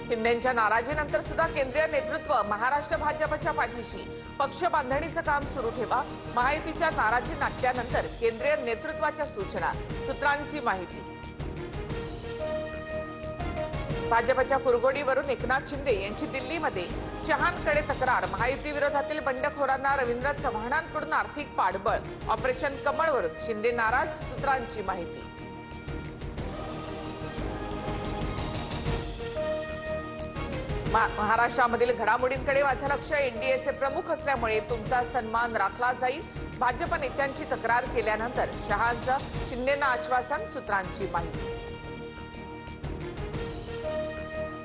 शिंदेंच्या नाराजीनंतर सुद्धा केंद्रीय नेतृत्व महाराष्ट्र भाजपच्या पाठीशी, पक्ष बांधणीचं काम सुरू ठेवा. महायुतीच्या नाराजी नाट्यानंतर केंद्रीय नेतृत्वाच्या सूचना, सूत्रांची माहिती. भाजपच्या कुरघोडीवरून एकनाथ शिंदे यांची दिल्लीमध्ये शहांकडे तक्रार. महायुती विरोधातील बंडखोरांना रवींद्र चव्हाणांकडून आर्थिक पाठबळ. ऑपरेशन कमळवरून शिंदे नाराज, सूत्रांची माहिती. महाराष्ट्रामधील घडामोडींकडे माझं लक्ष. एनडीएचे प्रमुख असल्यामुळे तुमचा सन्मान राखला जाईल. भाजप नेत्यांची तक्रार केल्यानंतर शहांचं शिंदेंना आश्वासन, सूत्रांची माहिती.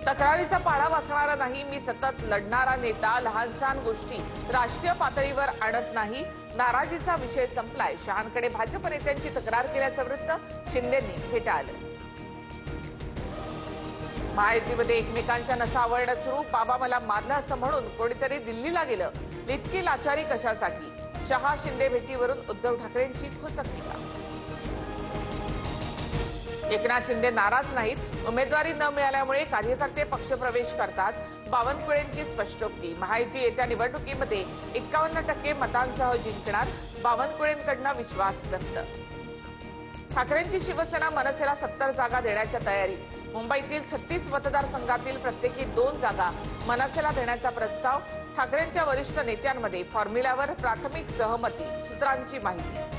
तक्रारीचा पाढा वाचणारा नाही, मी सतत लढणारा नेता. लहानसहान गोष्टी राष्ट्रीय पातळीवर आणत नाही. नाराजीचा विषय संपलाय. शहांकडे भाजप नेत्यांची तक्रार केल्याचं वृत्त शिंदेंनी फेटाळलं. महायुतीमध्ये एकमेकांच्या नसा आवळणं सुरू. बाबा मला मारलं असं म्हणून कोणीतरी दिल्लीला गेलं. इतकी लाचारी कशासाठी? शहा शिंदे भेटीवरून उद्धव ठाकरेंची खोचक टीका. एकनाथ शिंदे नाराज नाहीत. उमेदवारी न मिळाल्यामुळे कार्यकर्ते पक्षप्रवेश करतात. बावनकुळेंची स्पष्टोक्ती. महायुती येत्या निवडणुकीमध्ये 51% मतांसह जिंकणार. बावनकुळेंकडून विश्वास व्यक्त. ठाकरेंची शिवसेना मनसेला 70 जागा देण्याच्या तयारीत. मुंबईतील 36 मतदारसंघातील प्रत्येकी 2 जागा मनसेला देण्याचा प्रस्ताव. ठाकरेंच्या वरिष्ठ नेत्यांमध्ये फॉर्म्युल्यावर प्राथमिक सहमती, सूत्रांची माहिती.